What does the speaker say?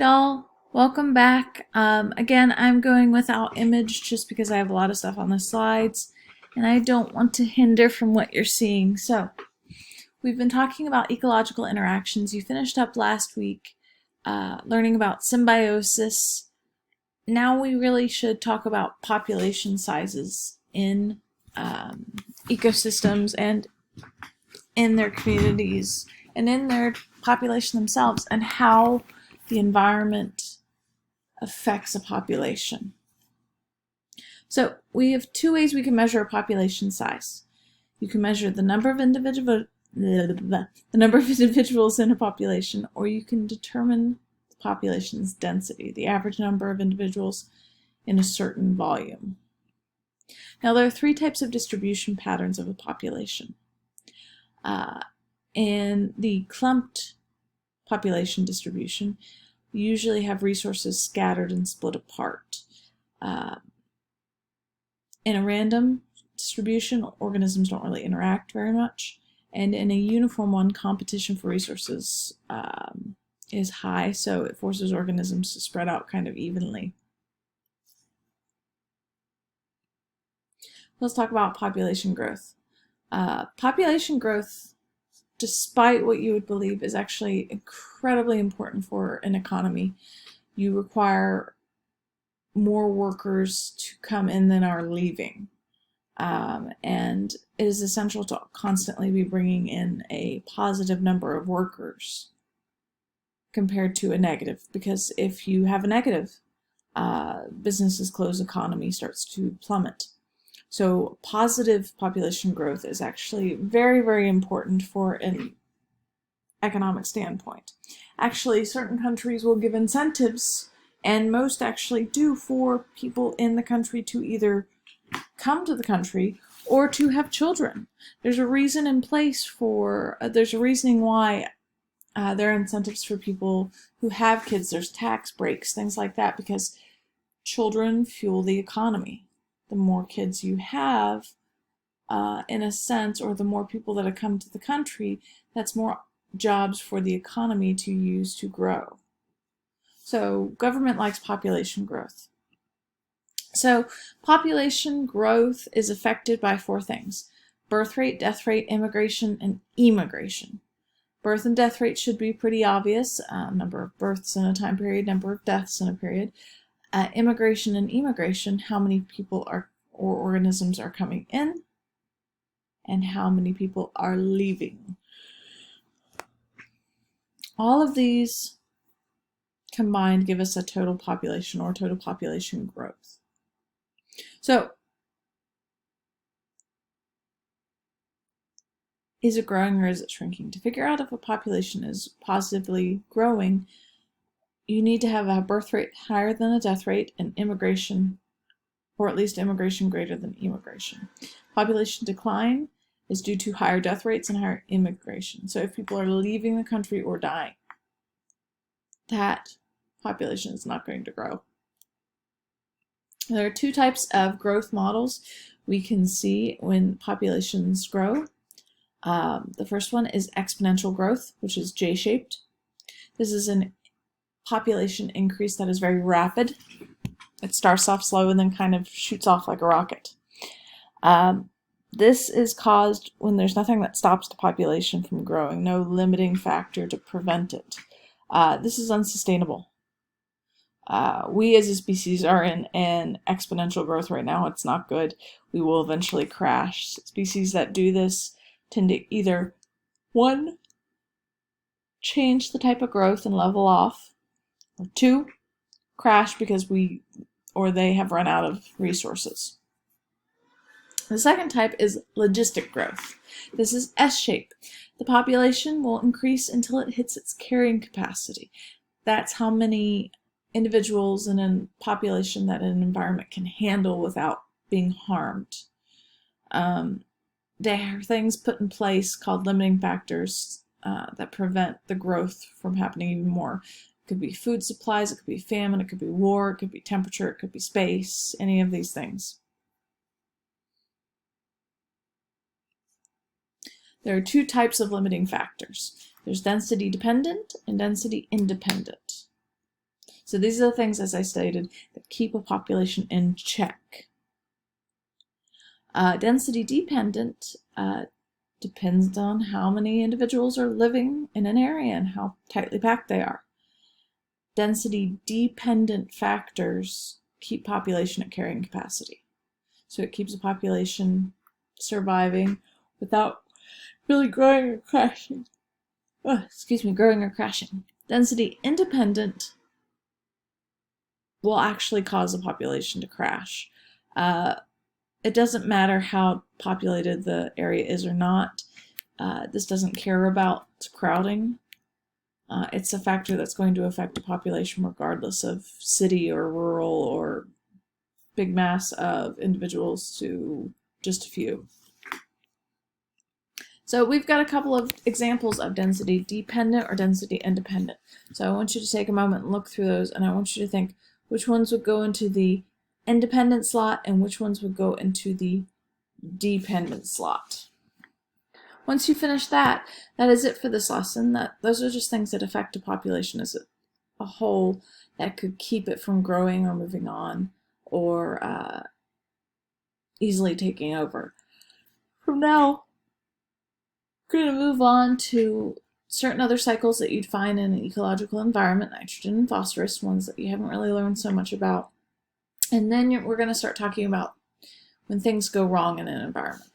Y'all, welcome back. Again, I'm going without image just because I have a lot of stuff on the slides and I don't want to hinder from what you're seeing. So, we've been talking about ecological interactions. You finished up last week learning about symbiosis. Now we really should talk about population sizes in ecosystems and in their communities and in their population themselves, and how the environment affects a population. So we have two ways we can measure a population size. You can measure the number of individuals in a population, or you can determine the population's density, the average number of individuals in a certain volume. Now there are three types of distribution patterns of a population. In the clumped population distribution, you usually have resources scattered and split apart. In a random distribution, organisms don't really interact very much, and in a uniform one, competition for resources is high, so it forces organisms to spread out kind of evenly. Let's talk about population growth. Population growth, despite what you would believe, is actually incredibly important for an economy. You require more workers to come in than are leaving. And it is essential to constantly be bringing in a positive number of workers compared to a negative, because if you have a negative, businesses close, economy starts to plummet. So positive population growth is actually very, very important for an economic standpoint. Actually, certain countries will give incentives, and most actually do, for people in the country to either come to the country or to have children. There's a reason in place for, there's a reasoning why there are incentives for people who have kids. There's tax breaks, things like that, because children fuel the economy. The more kids you have, in a sense, or the more people that have come to the country, that's more jobs for the economy to use to grow. So government likes population growth. So population growth is affected by four things: birth rate, death rate, immigration, and emigration. Birth and death rate should be pretty obvious. Number of births in a time period, number of deaths in a period. Immigration and emigration, how many people or organisms are coming in, and how many people are leaving. All of these combined give us a total population, or total population growth. So, is it growing or is it shrinking? To figure out if a population is positively growing, you need to have a birth rate higher than a death rate, and immigration, or at least immigration greater than emigration. Population decline is due to higher death rates and higher immigration. So if people are leaving the country or dying, that population is not going to grow. There are two types of growth models we can see when populations grow. The first one is exponential growth, which is J-shaped. This is a population increase that is very rapid. It starts off slow and then kind of shoots off like a rocket. This is caused when there's nothing that stops the population from growing, no limiting factor to prevent it. This is unsustainable. We as a species are in an exponential growth right now. It's not good. We will eventually crash. Species that do this tend to either, one, change the type of growth and level off, or two, crash because they have run out of resources. The second type is logistic growth. This is S-shaped. The population will increase until it hits its carrying capacity. That's how many individuals in a population that an environment can handle without being harmed. There are things put in place called limiting factors that prevent the growth from happening even more. It could be food supplies, it could be famine, it could be war, it could be temperature, it could be space, any of these things. There are two types of limiting factors. There's density dependent and density independent. So these are the things, as I stated, that keep a population in check. Density dependent depends on how many individuals are living in an area and how tightly packed they are. Density dependent factors keep population at carrying capacity. So it keeps a population surviving without really growing or crashing. Growing or crashing. Density independent will actually cause a population to crash. It doesn't matter how populated the area is or not. This doesn't care about crowding. It's a factor that's going to affect a population regardless of city or rural or big mass of individuals to just a few. So we've got a couple of examples of density dependent or density independent. So I want you to take a moment and look through those, and I want you to think which ones would go into the independent slot and which ones would go into the dependent slot. Once you finish that, that is it for this lesson. Those are just things that affect a population as a whole that could keep it from growing or moving on or easily taking over. From now, we're going to move on to certain other cycles that you'd find in an ecological environment, nitrogen and phosphorus, ones that you haven't really learned so much about. And then we're going to start talking about when things go wrong in an environment.